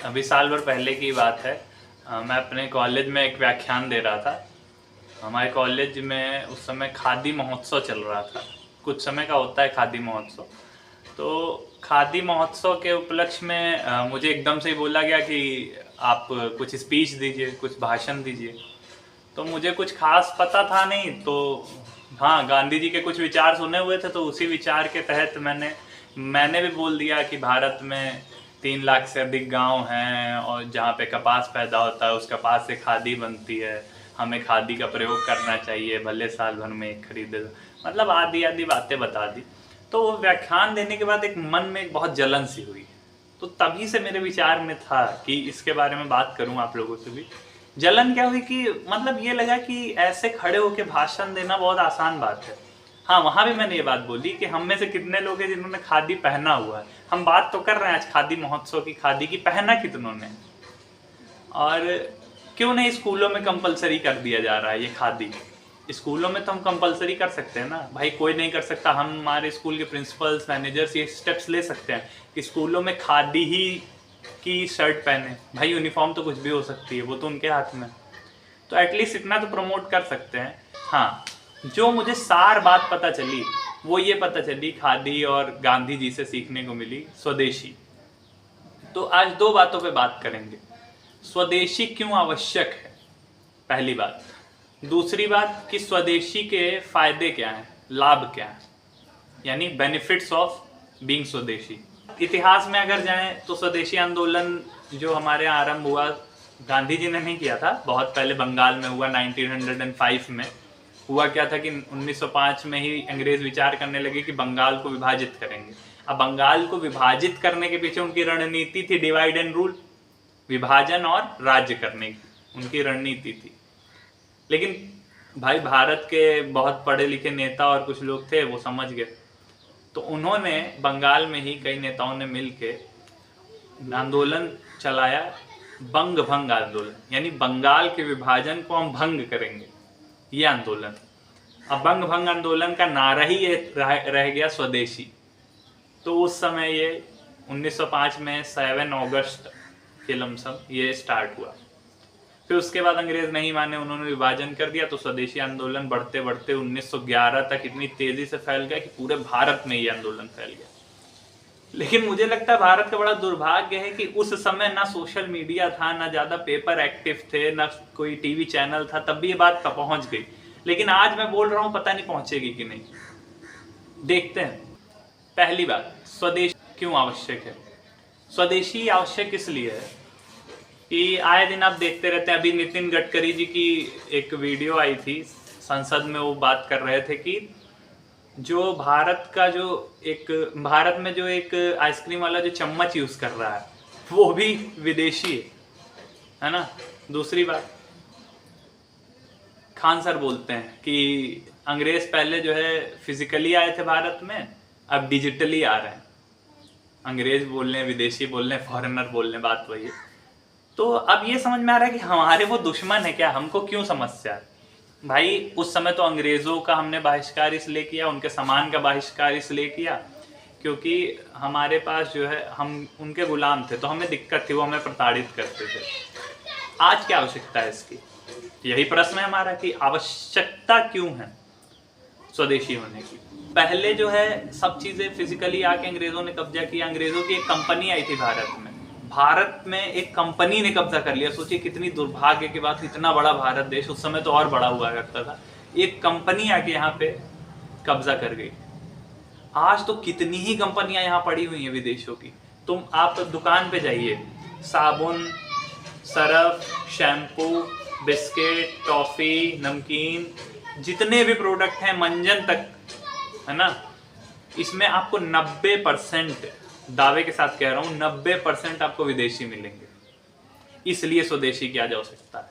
अभी साल भर पहले की बात है। मैं अपने कॉलेज में एक व्याख्यान दे रहा था। हमारे कॉलेज में उस समय खादी महोत्सव चल रहा था। कुछ समय का होता है खादी महोत्सव। तो खादी महोत्सव के उपलक्ष्य में मुझे एकदम से ही बोला गया कि आप कुछ स्पीच दीजिए, कुछ भाषण दीजिए। तो मुझे कुछ खास पता था नहीं, तो हाँ, गांधी जी के कुछ विचार सुने हुए थे, तो उसी विचार के तहत मैंने भी बोल दिया कि भारत में 3 लाख से अधिक गांव हैं और जहाँ पे कपास पैदा होता है उस कपास से खादी बनती है, हमें खादी का प्रयोग करना चाहिए, भले साल भर में एक खरीदे। मतलब आदि आदि बातें बता दी। तो वो व्याख्यान देने के बाद एक मन में एक बहुत जलन सी हुई। तो तभी से मेरे विचार में था कि इसके बारे में बात करूं आप लोगों से भी। जलन क्या हुई कि मतलब ये लगा कि ऐसे खड़े होकर भाषण देना बहुत आसान बात है। हाँ, वहां भी मैंने ये बात बोली कि हम में से कितने लोग हैं जिन्होंने खादी पहना हुआ है। हम बात तो कर रहे हैं आज खादी महोत्सव की, खादी की पहना कितनों ने। और क्यों नहीं स्कूलों में कंपलसरी कर दिया जा रहा है ये खादी। स्कूलों में तो हम कंपलसरी कर सकते हैं ना भाई, कोई नहीं कर सकता। हम हमारे स्कूल के प्रिंसिपल्स, मैनेजर्स ये स्टेप्स ले सकते हैं कि स्कूलों में खादी ही की शर्ट पहने। भाई यूनिफॉर्म तो कुछ भी हो सकती है, वो तो उनके हाथ में। तो एटलीस्ट इतना तो प्रमोट कर सकते हैं। हाँ, जो मुझे सार बात पता चली वो ये पता चली, खादी और गांधी जी से सीखने को मिली स्वदेशी। तो आज दो बातों पे बात करेंगे। स्वदेशी क्यों आवश्यक है, पहली बात। दूसरी बात कि स्वदेशी के फायदे क्या हैं, लाभ क्या हैं, यानी बेनिफिट्स ऑफ बीइंग स्वदेशी। इतिहास में अगर जाएं तो स्वदेशी आंदोलन जो हमारे यहाँ आरंभ हुआ, गांधी जी ने नहीं किया था, बहुत पहले बंगाल में हुआ 1905 में। हुआ क्या था कि 1905 में ही अंग्रेज विचार करने लगे कि बंगाल को विभाजित करेंगे। अब बंगाल को विभाजित करने के पीछे उनकी रणनीति थी डिवाइड एंड रूल, विभाजन और राज्य करने की उनकी रणनीति थी। लेकिन भाई भारत के बहुत पढ़े लिखे नेता और कुछ लोग थे, वो समझ गए। तो उन्होंने बंगाल में ही कई नेताओं ने मिलके आंदोलन चलाया, बंग भंग आंदोलन, यानी बंगाल के विभाजन को हम भंग करेंगे, ये आंदोलन। अब बंग भंग आंदोलन का नारा ही ये रह गया स्वदेशी। तो उस समय ये 1905 में 7 अगस्त के लमसम ये स्टार्ट हुआ। फिर उसके बाद अंग्रेज नहीं माने, उन्होंने विभाजन कर दिया। तो स्वदेशी आंदोलन बढ़ते बढ़ते 1911 तक इतनी तेजी से फैल गया कि पूरे भारत में ये आंदोलन फैल गया। लेकिन मुझे लगता है भारत का बड़ा दुर्भाग्य है कि उस समय ना सोशल मीडिया था, ना ज्यादा पेपर एक्टिव थे, ना कोई टीवी चैनल था, तब भी ये बात पहुंच गई। लेकिन आज मैं बोल रहा हूं, पता नहीं पहुंचेगी कि नहीं, देखते हैं। पहली बात, स्वदेशी क्यों आवश्यक है। स्वदेशी आवश्यक इसलिए है कि आए दिन आप देखते रहते हैं। अभी नितिन गडकरी जी की एक वीडियो आई थी संसद में, वो बात कर रहे थे कि जो भारत में जो एक आइसक्रीम वाला जो चम्मच यूज कर रहा है वो भी विदेशी है ना। दूसरी बात, खान सर बोलते हैं कि अंग्रेज पहले जो है फिजिकली आए थे भारत में, अब डिजिटली आ रहे हैं। अंग्रेज बोल रहे हैं, विदेशी बोल रहे हैं, फॉरेनर बोल रहे हैं, बात वही है। तो अब ये समझ में आ रहा है कि हमारे वो दुश्मन है क्या, हमको क्यों समस्या है। भाई उस समय तो अंग्रेजों का हमने बहिष्कार इसलिए किया, उनके सामान का बहिष्कार इसलिए किया क्योंकि हमारे पास जो है, हम उनके गुलाम थे, तो हमें दिक्कत थी, वो हमें प्रताड़ित करते थे। आज क्या आवश्यकता है इसकी, यही प्रश्न है हमारा कि आवश्यकता क्यों है स्वदेशी होने की। पहले जो है सब चीजें फिजिकली आके अंग्रेजों ने कब्जा किया। अंग्रेजों की एक कंपनी आई थी भारत में एक कंपनी ने कब्जा कर लिया। सोचिए कितनी दुर्भाग्य की बात, इतना बड़ा भारत देश, उस समय तो और बड़ा हुआ करता था, एक कंपनी आके यहाँ पे कब्जा कर गई। आज तो कितनी ही कंपनियां यहाँ पड़ी हुई हैं विदेशों की। तुम आप दुकान पे जाइए, साबुन, सरफ, शैम्पू, बिस्किट, टॉफी, नमकीन, जितने भी प्रोडक्ट हैं, मंजन तक, है ना, इसमें आपको 90%, दावे के साथ कह रहा हूं, 90% आपको विदेशी मिलेंगे। इसलिए स्वदेशी की आज आवश्यकता है।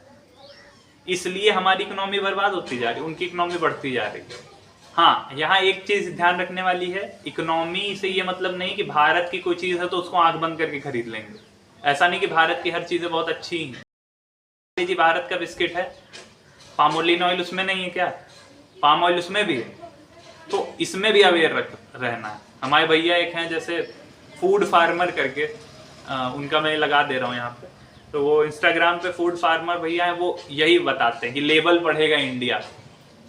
इसलिए हमारी इकोनॉमी बर्बाद होती जा रही है, उनकी इकोनॉमी बढ़ती जा रही है। हाँ, यहाँ एक चीज ध्यान रखने वाली है, इकोनॉमी से ये मतलब नहीं कि भारत की कोई चीज है तो उसको आंख बंद करके खरीद लेंगे। ऐसा नहीं कि भारत की हर चीजें बहुत अच्छी हैं। जी भारत का बिस्किट है, पामोलिन ऑयल उसमें नहीं है क्या, पाम ऑयल उसमें भी है, तो इसमें भी अवेयर रहना है। हमारे भैया एक हैं जैसे फूड फार्मर करके, उनका मैं लगा दे रहा हूँ यहाँ पे। तो वो इंस्टाग्राम पे फूड फार्मर भैया हैं, वो यही बताते हैं कि लेबल पढ़ेगा इंडिया,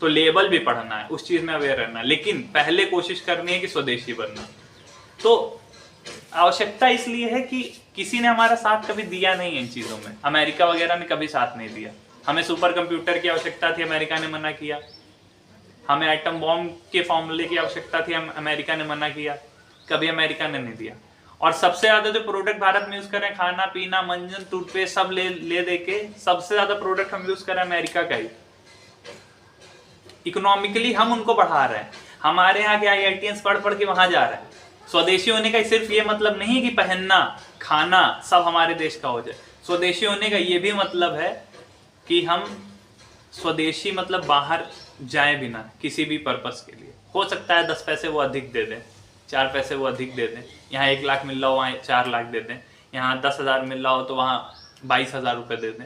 तो लेबल भी पढ़ना है, उस चीज में अवेयर रहना है, लेकिन पहले कोशिश करनी है कि स्वदेशी बनना। तो आवश्यकता इसलिए है कि किसी ने हमारा साथ कभी दिया नहीं है इन चीजों में। अमेरिका वगैरह ने कभी साथ नहीं दिया। हमें सुपर कंप्यूटर की आवश्यकता थी, अमेरिका ने मना किया। हमें एटम बॉम्ब के फॉर्मूले की आवश्यकता थी, अमेरिका ने मना किया, कभी अमेरिका ने नहीं दिया। और सबसे ज्यादा जो प्रोडक्ट भारत में यूज कर रहे हैं, खाना पीना, मंजन, टूथपेस्ट, सब ले दे के सबसे ज्यादा प्रोडक्ट हम यूज कर रहे हैं अमेरिका का ही। इकोनॉमिकली हम उनको बढ़ा रहे हैं। हमारे यहाँ के IITians पढ़ पढ़ के वहां जा रहे हैं। स्वदेशी होने का सिर्फ ये मतलब नहीं कि पहनना, खाना सब हमारे देश का हो जाए। स्वदेशी होने का ये भी मतलब है कि हम स्वदेशी मतलब बाहर जाए बिना किसी भी पर्पस के लिए। हो सकता है 10 पैसे वो अधिक दे दें, 4 पैसे वो अधिक दे दें। यहाँ 1 लाख मिल रहा हो, वहाँ 4 लाख दे दें। यहाँ 10,000 मिल रहा हो तो वहाँ 22,000 रुपये दे दें,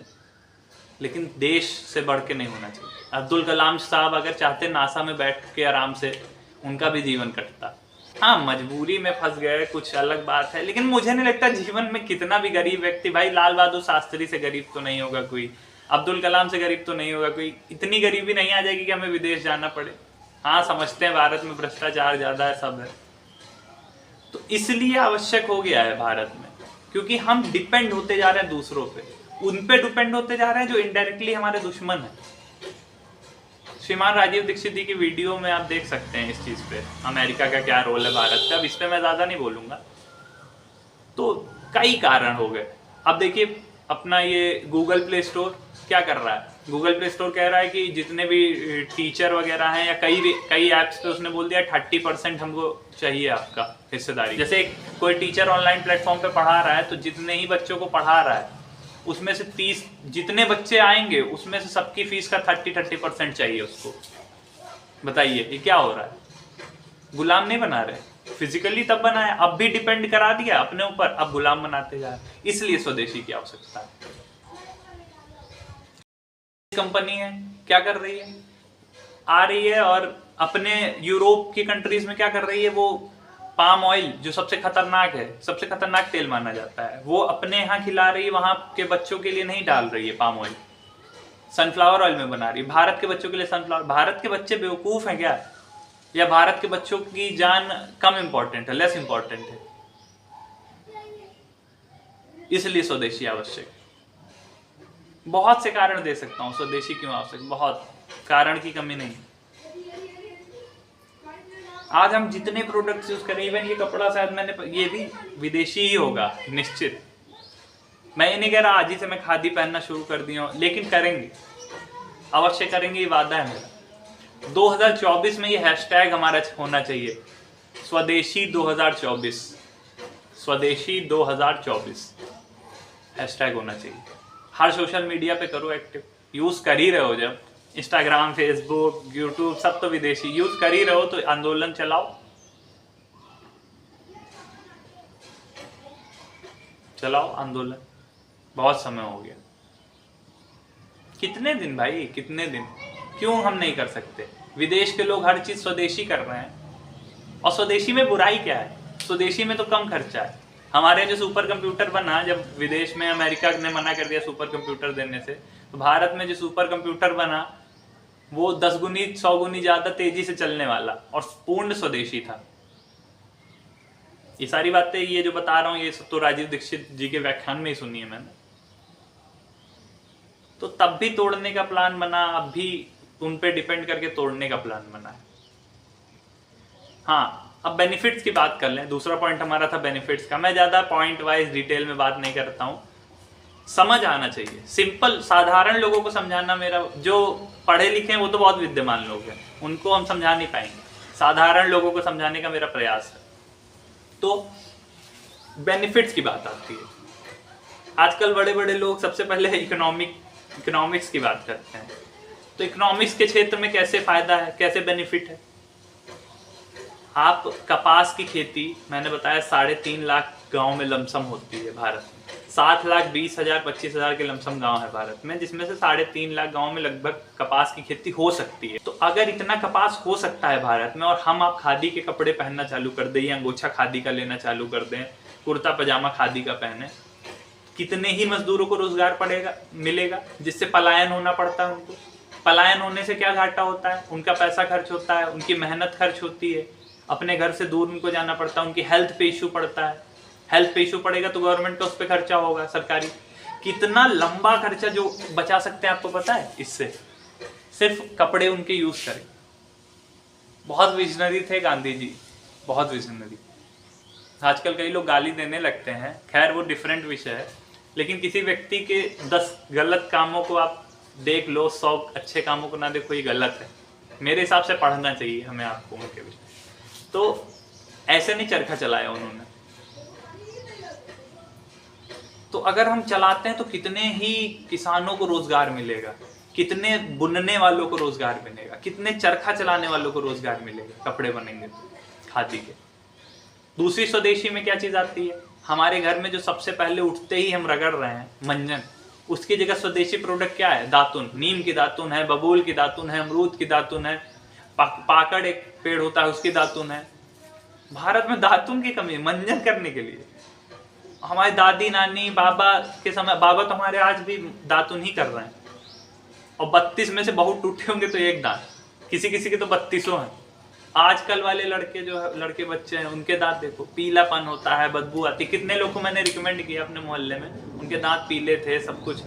लेकिन देश से बढ़ के नहीं होना चाहिए। अब्दुल कलाम साहब अगर चाहते नासा में बैठ के आराम से, उनका भी जीवन कटता। हाँ, मजबूरी में फंस गए, कुछ अलग बात है, लेकिन मुझे नहीं लगता जीवन में कितना भी गरीब व्यक्ति, भाई लाल बहादुर शास्त्री से गरीब तो नहीं होगा कोई, अब्दुल कलाम से गरीब तो नहीं होगा कोई। इतनी गरीबी नहीं आ जाएगी कि हमें विदेश जाना पड़े। हाँ, समझते हैं भारत में भ्रष्टाचार ज्यादा है, सब है, तो इसलिए आवश्यक हो गया है भारत में, क्योंकि हम डिपेंड होते जा रहे हैं दूसरों पे, उन पे डिपेंड होते जा रहे हैं जो इनडायरेक्टली हमारे दुश्मन है। श्रीमान राजीव दीक्षित जी की वीडियो में आप देख सकते हैं इस चीज पे, अमेरिका का क्या रोल है भारत का। अब इस पे मैं ज्यादा नहीं बोलूंगा। तो कई कारण हो गए। अब देखिए अपना ये गूगल प्ले स्टोर क्या कर रहा है। गूगल प्ले स्टोर कह रहा है कि जितने भी टीचर वगैरह हैं या कई ऐप्स पे उसने बोल दिया 30% हमको चाहिए आपका हिस्सेदारी। जैसे कोई टीचर ऑनलाइन प्लेटफॉर्म पे पढ़ा रहा है, तो जितने ही बच्चों को पढ़ा रहा है उसमें से 30 जितने बच्चे आएंगे उसमें से सबकी फीस का 30% चाहिए उसको। बताइए ये क्या हो रहा है। गुलाम नहीं बना रहे, फिजिकली तब बनाया, अब भी डिपेंड करा दिया अपने ऊपर, अब गुलाम बनाते जा रहे। इसलिए स्वदेशी की आवश्यकता है। कंपनी है क्या कर रही है, आ रही है और अपने यूरोप की कंट्रीज में क्या कर रही है, वो पाम ऑयल जो सबसे खतरनाक है, सबसे खतरनाक तेल माना जाता है, वो अपने यहाँ खिला रही है, वहां के बच्चों के लिए नहीं डाल रही है पाम ऑयल, सनफ्लावर ऑयल में बना रही है भारत के बच्चों के लिए सनफ्लावर। भारत के बच्चे बेवकूफ हैं क्या, या भारत के बच्चों की जान कम इंपॉर्टेंट है, लेस इंपॉर्टेंट है। इसलिए स्वदेशी आवश्यक। बहुत से कारण दे सकता हूं स्वदेशी क्यों आवश्यक, बहुत कारण की कमी नहीं। आज हम जितने प्रोडक्ट्स यूज करें, इवन ये कपड़ा शायद मैंने, ये भी विदेशी ही होगा निश्चित। मैं ये नहीं कह रहा आज ही से मैं खादी पहनना शुरू कर दिया हूं, लेकिन करेंगे, अवश्य करेंगे, ये वादा है मेरा। 2024 में ये हैशटैग हमारा होना चाहिए, स्वदेशी 2024, स्वदेशी 2024 हैशटैग होना चाहिए। हर सोशल मीडिया पे करो एक्टिव, यूज कर ही रहे हो, जब इंस्टाग्राम, फेसबुक, यूट्यूब सब तो विदेशी यूज कर ही रहे हो, तो आंदोलन चलाओ, चलाओ आंदोलन। बहुत समय हो गया, कितने दिन भाई, कितने दिन, क्यों हम नहीं कर सकते। विदेश के लोग हर चीज स्वदेशी कर रहे हैं, और स्वदेशी में बुराई क्या है, स्वदेशी में तो कम खर्चा है। हमारे जो सुपर कंप्यूटर बना, जब विदेश में अमेरिका ने मना कर दिया सुपर कंप्यूटर देने से, तो भारत में जो सुपर कंप्यूटर बना वो 10 गुनी 100 गुनी ज्यादा तेजी से चलने वाला और पूर्ण स्वदेशी था। ये सारी बातें ये जो बता रहा हूँ, ये सब तो राजीव दीक्षित जी के व्याख्यान में ही सुनी है मैंने। तो तब भी तोड़ने का प्लान बना, अब भी उन पे डिपेंड करके तोड़ने का प्लान बना है। हाँ, अब बेनिफिट्स की बात कर लें। दूसरा पॉइंट हमारा था बेनिफिट्स का। मैं ज्यादा पॉइंट वाइज डिटेल में बात नहीं करता हूँ, समझ आना चाहिए, सिंपल साधारण लोगों को समझाना मेरा, जो पढ़े लिखे हैं वो तो बहुत विद्यमान लोग हैं, उनको हम समझा नहीं पाएंगे, साधारण लोगों को समझाने का मेरा प्रयास है। तो बेनिफिट्स की बात आती है। आजकल बड़े बड़े लोग सबसे पहले इकोनॉमिक्स की बात करते हैं। तो इकोनॉमिक्स के क्षेत्र में कैसे फायदा है, कैसे बेनिफिट है। आप कपास की खेती, मैंने बताया 3.5 लाख गांव में लमसम होती है भारत में। 7,20,000 25,000 के लमसम गांव है भारत में, जिसमें से 3.5 लाख गांव में लगभग कपास की खेती हो सकती है। तो अगर इतना कपास हो सकता है भारत में, और हम आप खादी के कपड़े पहनना चालू कर दें या अंगोछा खादी का लेना चालू कर दें, कुर्ता पजामा खादी का पहने, कितने ही मजदूरों को रोजगार मिलेगा, जिससे पलायन होना पड़ता है उनको। पलायन होने से क्या घाटा होता है, उनका पैसा खर्च होता है, उनकी मेहनत खर्च होती है, अपने घर से दूर उनको जाना पड़ता है, उनकी हेल्थ पे इशू पड़ता है। हेल्थ पे इशू पड़ेगा तो गवर्नमेंट का उस पर खर्चा होगा सरकारी। कितना लंबा खर्चा जो बचा सकते हैं आपको पता है इससे, सिर्फ कपड़े उनके यूज करें। बहुत विजनरी थे गांधी जी, बहुत विजनरी। आजकल कई लोग गाली देने लगते हैं, खैर वो डिफरेंट विषय है, लेकिन किसी व्यक्ति के 10 गलत कामों को आप देख लो, 100 अच्छे कामों को ना देखो, ये गलत है। मेरे हिसाब से पढ़ना चाहिए हमें आपको उनके विषय। तो ऐसे नहीं चरखा चलाया उन्होंने। तो अगर हम चलाते हैं तो कितने ही किसानों को रोजगार मिलेगा, कितने बुनने वालों को रोजगार मिलेगा, कितने चरखा चलाने वालों को रोजगार मिलेगा, कपड़े बनेंगे तो खादी के। दूसरी स्वदेशी में क्या चीज आती है, हमारे घर में जो सबसे पहले उठते ही हम रगड़ रहे हैं मंजन, उसकी जगह स्वदेशी प्रोडक्ट क्या है, दातुन। नीम की दातुन है, बबूल की दातुन है, अमरूद की दातुन है, पाकड़ एक पेड़ होता है उसकी दातुन है। भारत में दातुन की कमी है मंजन करने के लिए। हमारे दादी नानी बाबा के समय, बाबा तो हमारे आज भी दातुन ही कर रहे हैं, और 32 में से बहुत टूटे होंगे तो एक दांत, किसी किसी के तो 32 हैं। आजकल वाले लड़के जो है, लड़के बच्चे हैं, उनके दांत देखो, पीलापन होता है, बदबू आती। कितने लोग को मैंने रिकमेंड किया अपने मोहल्ले में, उनके दांत पीले थे, सब कुछ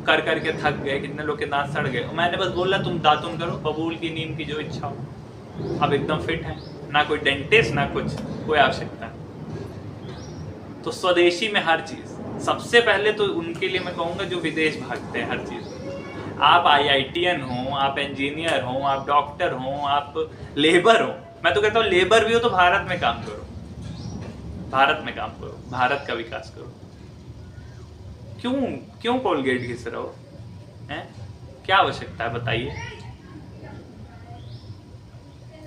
कर करके थक गए, कितने लोग के दांत सड़ गए। मैंने बस बोला तुम दातुन करो, बबूल की नीम की जो इच्छा हो। अब एकदम फिट है, ना कोई डेंटिस्ट ना कुछ, कोई आवश्यकता नहीं। तो स्वदेशी में हर चीज। सबसे पहले तो उनके लिए मैं कहूँगा जो विदेश भागते हैं हर चीज। आप IITian हो, आप इंजीनियर हो, आप डॉक्टर हो, आप लेबर हो, मैं तो कहता हूँ लेबर भी हो तो भारत में काम करो, भारत में काम करो, भारत का विकास करो। क्यों कोलगेट घिस रहे हो, हैं? क्या आवश्यकता है बताइए।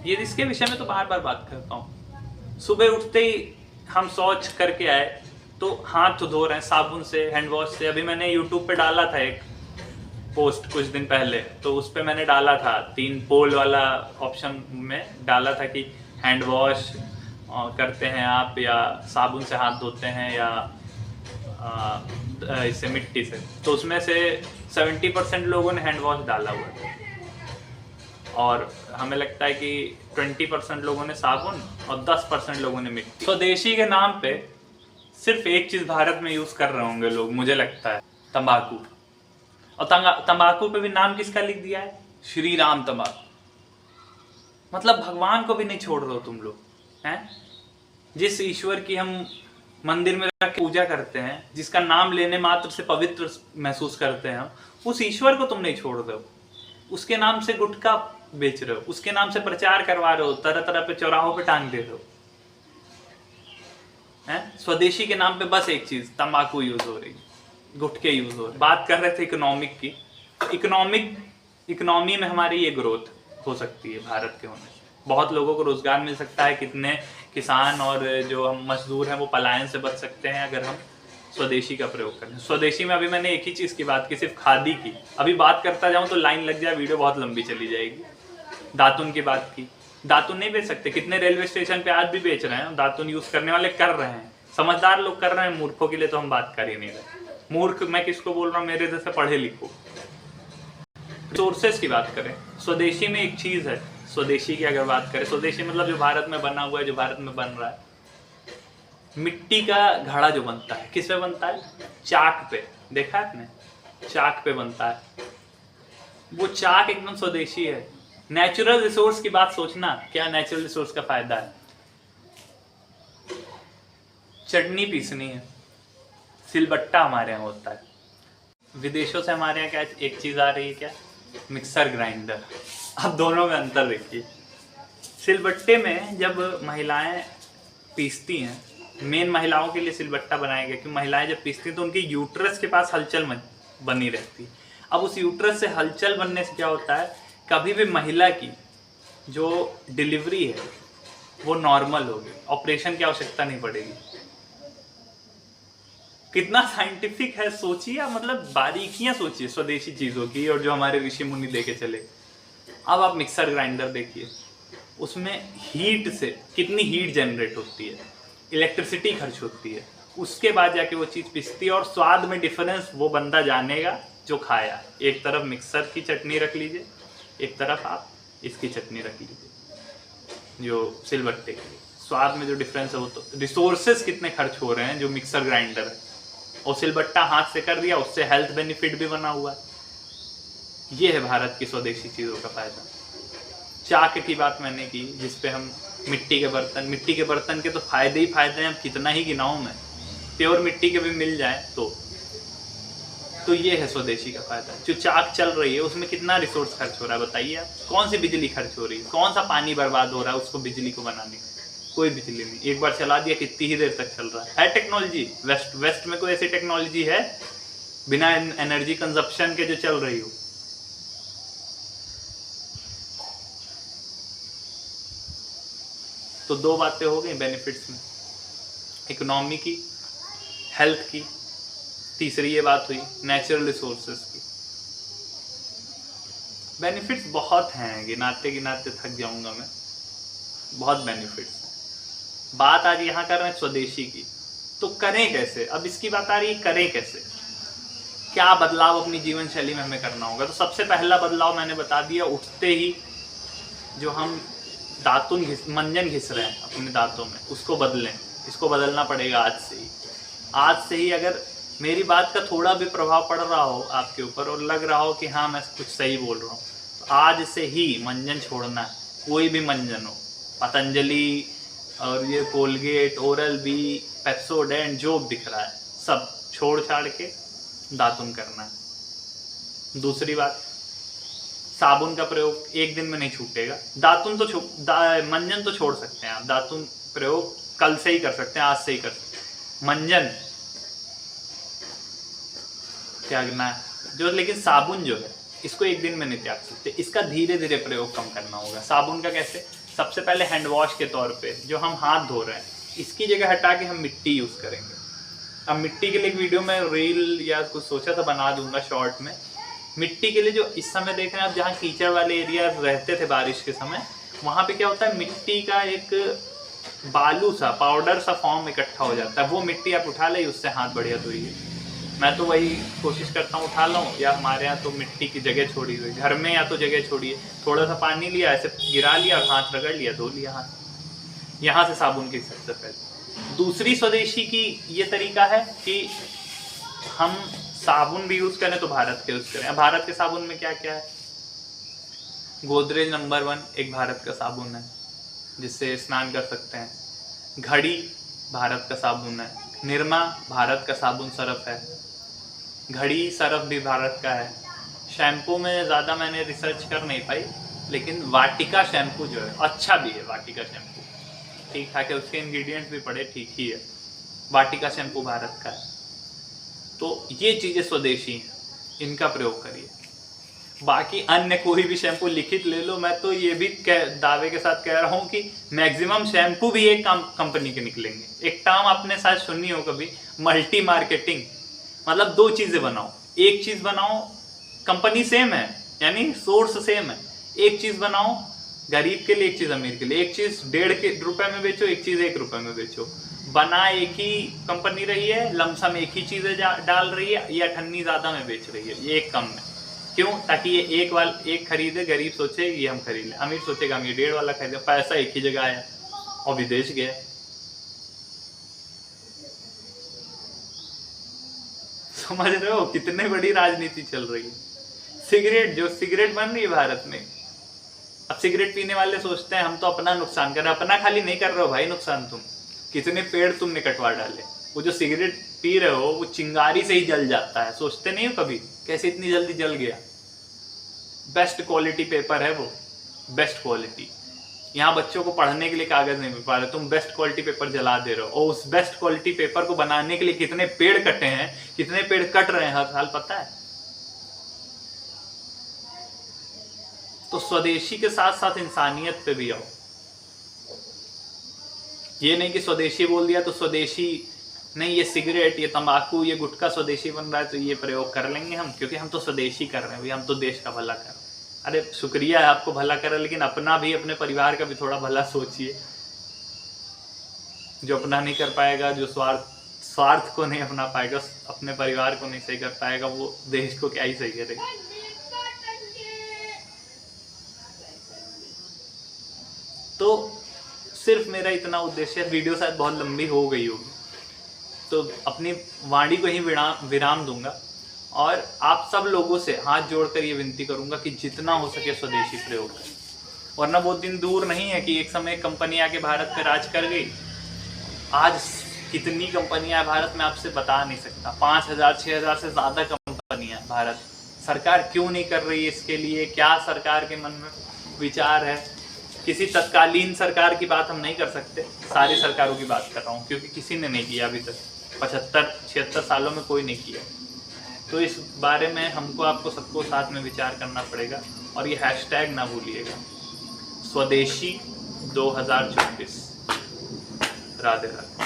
ये इसके विषय में तो बार बार बात करता हूँ। सुबह उठते ही हम शौच करके आए तो हाथ तो धो रहे हैं साबुन से, हैंड वॉश से। अभी मैंने यूट्यूब पे डाला था एक पोस्ट कुछ दिन पहले, तो उस पर मैंने डाला था 3 पोल वाला ऑप्शन में डाला था कि हैंड वॉश करते हैं आप, या साबुन से हाथ धोते हैं, या इससे मिट्टी से। तो उसमें से 70% लोगों ने हैंड वॉश डाला हुआ था, और हमें लगता है कि 20% लोगों ने साबुन और 10% लोगों ने मिट्टी। स्वदेशी के नाम पे सिर्फ एक चीज भारत में यूज कर रहे होंगे लोग, मुझे लगता है, तंबाकू। और तंबाकू पे भी नाम किसका लिख दिया है, श्री राम तंबाकू। मतलब भगवान को भी नहीं छोड़ रहे हो तुम लोग, हैं? जिस ईश्वर की हम मंदिर में रख के पूजा करते हैं, जिसका नाम लेने मात्र से पवित्र महसूस करते हैं, उस ईश्वर को तुम नहीं छोड़ रहे हो। उसके नाम से गुटखा बेच रहे हो, उसके नाम से प्रचार करवा रहे हो, तरह तरह पे चौराहों पे टांग दे रहे हो, हैं? स्वदेशी के नाम पे बस एक चीज, तंबाकू यूज हो रही, गुटखे यूज हो रहे। बात कर रहे थे इकोनॉमिक की। इकोनॉमी में हमारी ये ग्रोथ हो सकती है भारत के होने से। बहुत लोगों को रोजगार मिल सकता है, कितने किसान और जो हम मजदूर हैं वो पलायन से बच सकते हैं अगर हम स्वदेशी का प्रयोग करें। स्वदेशी में अभी मैंने एक ही चीज की बात की, सिर्फ खादी की। अभी बात करता जाऊं तो लाइन लग जाए, वीडियो बहुत लंबी चली जाएगी। दातुन की बात की, दातुन नहीं बेच सकते, कितने रेलवे स्टेशन पे आज भी बेच रहे हैं, दातुन यूज करने वाले कर रहे हैं, समझदार लोग कर रहे हैं, मूर्खों के लिए तो हम बात कर ही नहीं रहे। मूर्ख मैं किसको बोल रहा हूँ, मेरे जैसे पढ़े लिखो। सोर्सेस की बात करें, स्वदेशी में एक चीज है, स्वदेशी की अगर बात करें, स्वदेशी मतलब जो भारत में बना हुआ है, जो भारत में बन रहा है, मिट्टी का घड़ा जो बनता है, किस पे बनता है, चाक पे। देखा है आपने, चाक पे बनता है। वो चाक एकदम स्वदेशी है। नेचुरल रिसोर्स की बात सोचना, क्या नेचुरल रिसोर्स का फायदा है। चटनी पीसनी है, सिलबट्टा हमारे यहाँ होता है। विदेशों से हमारे यहाँ क्या एक चीज आ रही है, क्या, मिक्सर ग्राइंडर। अब दोनों में अंतर देखिए। सिलबट्टे में जब महिलाएं पीसती हैं, मेन महिलाओं के लिए सिलबट्टा बनाया गया, क्योंकि महिलाएं जब पीसती हैं तो उनके यूट्रस के पास हलचल बनी रहती है। अब उस यूट्रस से हलचल बनने से क्या होता है, कभी भी महिला की जो डिलीवरी है वो नॉर्मल होगी, ऑपरेशन की आवश्यकता नहीं पड़ेगी। कितना साइंटिफिक है सोचिए, मतलब बारीकियां सोचिए स्वदेशी चीजों की, और जो हमारे ऋषि मुनि लेके चले। अब आप मिक्सर ग्राइंडर देखिए, उसमें हीट से कितनी हीट जनरेट होती है, इलेक्ट्रिसिटी खर्च होती है। उसके बाद जाके वो चीज़ पिसती है, और स्वाद में डिफरेंस वो बंदा जानेगा जो खाया। एक तरफ मिक्सर की चटनी रख लीजिए, एक तरफ आप इसकी चटनी रख लीजिए जो सिलबट्टे की, स्वाद में जो डिफरेंस है वो तो रिसोर्सेज कितने खर्च हो रहे हैं जो मिक्सर ग्राइंडर है, और सिलबट्टा हाथ से कर दिया, उससे हेल्थ बेनिफिट भी बना हुआ है। ये है भारत की स्वदेशी चीज़ों का फायदा। चाक की बात मैंने की, जिसपे हम मिट्टी के बर्तन के तो फायदे ही फायदे हैं, कितना ही गिनाऊं मैं, प्योर मिट्टी के भी मिल जाए तो ये है स्वदेशी का फायदा। जो चाक चल रही है उसमें कितना रिसोर्स खर्च हो रहा है बताइए आप, कौन सी बिजली खर्च हो रही है, कौन सा पानी बर्बाद हो रहा है उसको बिजली को बनाने में, कोई बिजली नहीं। एक बार चला दिया कितनी ही देर तक चल रहा है टेक्नोलॉजी। वेस्ट में कोई ऐसी टेक्नोलॉजी है बिना एनर्जी कंजप्शन के जो चल रही हो? तो दो बातें हो गई बेनिफिट्स में, इकोनॉमी की, हेल्थ की, तीसरी ये बात हुई नेचुरल रिसोर्सेज की। बेनिफिट्स बहुत हैं, गिनाते गिनाते थक जाऊंगा मैं, बहुत बेनिफिट्स हैं। बात आज यहाँ कर रहे हैं स्वदेशी की, तो करें कैसे? अब इसकी बात आ रही है करें कैसे, क्या बदलाव अपनी जीवन शैली में हमें करना होगा। तो सबसे पहला बदलाव मैंने बता दिया, उठते ही जो हम मंजन घिस रहे हैं अपने दांतों में, उसको बदलें। इसको बदलना पड़ेगा आज से ही। आज से ही अगर मेरी बात का थोड़ा भी प्रभाव पड़ रहा हो आपके ऊपर और लग रहा हो कि हाँ मैं कुछ सही बोल रहा हूँ, तो आज से ही मंजन छोड़ना है। कोई भी मंजन हो, पतंजलि और ये कोलगेट, ओरल बी, पेप्सोडेंट, जो दिख रहा है सब छोड़ छाड़ के दातुन करना है। दूसरी बात, साबुन का प्रयोग एक दिन में नहीं छूटेगा। दातुन तो मंजन तो छोड़ सकते हैं आप, दातुन प्रयोग कल से ही कर सकते हैं, आज से ही कर सकते हैं। मंजन त्यागना है जो, लेकिन साबुन जो है इसको एक दिन में नहीं त्याग सकते, इसका धीरे धीरे प्रयोग कम करना होगा। साबुन का कैसे? सबसे पहले हैंड वॉश के तौर पे जो हम हाथ धो रहे हैं, इसकी जगह हटा के हम मिट्टी यूज करेंगे। अब मिट्टी के लिए एक वीडियो में रील या कुछ सोचा था बना दूंगा शॉर्ट में। मिट्टी के लिए जो इस समय देख रहे हैं आप, जहाँ कीचड़ वाले एरिया रहते थे बारिश के समय, वहाँ पे क्या होता है, मिट्टी का एक बालू सा पाउडर सा फॉर्म इकट्ठा हो जाता है। वो मिट्टी आप उठा ले, उससे हाथ बढ़िया धोइए। मैं तो वही कोशिश करता हूँ, उठा लाऊं, या हमारे यहाँ तो मिट्टी की जगह छोड़ी हुई घर में, या तो जगह छोड़िए, थोड़ा सा पानी लिया, ऐसे गिरा लिया और हाथ रगड़ लिया, धो लिया हाथ। यहाँ से साबुन की सबसे पहले। दूसरी स्वदेशी की ये तरीका है कि हम साबुन भी यूज करें तो भारत के यूज करें। भारत के साबुन में क्या क्या है? गोदरेज नंबर 1 एक भारत का साबुन है जिससे स्नान कर सकते हैं। घड़ी भारत का साबुन है। निरमा भारत का साबुन सरफ है। घड़ी सरफ भी भारत का है। शैम्पू में ज़्यादा मैंने रिसर्च कर नहीं पाई, लेकिन वाटिका शैम्पू जो है अच्छा भी है। वाटिका शैम्पू ठीक ठाक है, उसके इंग्रेडिएंट्स भी पड़े ठीक ही है। वाटिका शैम्पू भारत का है। तो ये चीज़ें स्वदेशी हैं, इनका प्रयोग करिए। बाकी अन्य कोई भी शैम्पू लिखित ले लो, मैं तो ये भी दावे के साथ कह रहा हूँ कि मैक्सिमम शैम्पू भी एक कंपनी के निकलेंगे। एक टर्म आपने शायद सुनी हो कभी, मल्टी मार्केटिंग। मतलब दो चीज़ें बनाओ, एक चीज़ बनाओ कंपनी सेम है, यानी सोर्स सेम है, एक चीज़ बनाओ गरीब के लिए, एक चीज़ अमीर के लिए। एक चीज़ 1.5 रुपए में बेचो, एक चीज़ 1 रुपए में बेचो। बना एक ही कंपनी रही है, लमसम एक ही चीज़ें डाल रही है, या ठन्नी ज़्यादा में बेच रही है, ये एक कम में। क्यों? ताकि ये एक खरीदे, गरीब सोचे ये हम खरीद लें, अमीर सोचेगा हम ये 1.5 वाला खरीदे। पैसा एक ही जगह आया और विदेश गया। समझ रहे हो कितने बड़ी राजनीति चल रही है। सिगरेट बन रही है भारत में। अब सिगरेट पीने वाले सोचते हैं हम तो अपना नुकसान कर रहे हैं। अपना खाली नहीं कर रहे हो भाई नुकसान, तुम कितने पेड़ तुमने कटवा डाले। वो जो सिगरेट पी रहे हो वो चिंगारी से ही जल जाता है, सोचते नहीं हो कभी कैसे इतनी जल्दी जल गया। बेस्ट क्वालिटी पेपर है वो, बेस्ट क्वालिटी। यहाँ बच्चों को पढ़ने के लिए कागज नहीं मिल पा रहे, तुम बेस्ट क्वालिटी पेपर जला दे रहे हो। और उस बेस्ट क्वालिटी पेपर को बनाने के लिए कितने पेड़ कटे हैं, कितने पेड़ कट रहे हैं हर साल, पता है? तो स्वदेशी के साथ साथ इंसानियत पे भी आओ। ये नहीं कि स्वदेशी बोल दिया तो स्वदेशी नहीं, ये सिगरेट, ये तंबाकू, ये गुटखा स्वदेशी बन रहा है तो ये प्रयोग कर लेंगे हम, क्योंकि हम तो स्वदेशी कर रहे हैं, हम तो देश का भला कर रहे हैं। अरे शुक्रिया है आपको भला कर रहे, लेकिन अपना भी, अपने परिवार का भी थोड़ा भला सोचिए। जो अपना नहीं कर पाएगा, जो स्वार्थ को नहीं अपना पाएगा, अपने परिवार को नहीं सही कर पाएगा, वो देश को क्या ही सही करेगा। तो सिर्फ मेरा इतना उद्देश्य है। वीडियो शायद बहुत लंबी हो गई होगी, तो अपनी वाणी को ही विराम दूंगा और आप सब लोगों से हाथ जोड़कर ये विनती करूंगा कि जितना हो सके स्वदेशी प्रयोग करें, वरना वो दिन दूर नहीं है कि एक समय कंपनी आके भारत पे राज कर गई। आज कितनी कंपनियां हैं भारत में आपसे बता नहीं सकता, 5000 6000 से ज़्यादा कंपनियां भारत। सरकार क्यों नहीं कर रही इसके लिए? क्या सरकार के मन में विचार है? किसी तत्कालीन सरकार की बात हम नहीं कर सकते, सारी सरकारों की बात कर रहा हूँ, क्योंकि किसी ने नहीं किया अभी तक। 75-76 सालों में कोई नहीं किया। तो इस बारे में हमको आपको सबको साथ में विचार करना पड़ेगा। और ये हैशटैग ना भूलिएगा, स्वदेशी 2024। राधे राधे।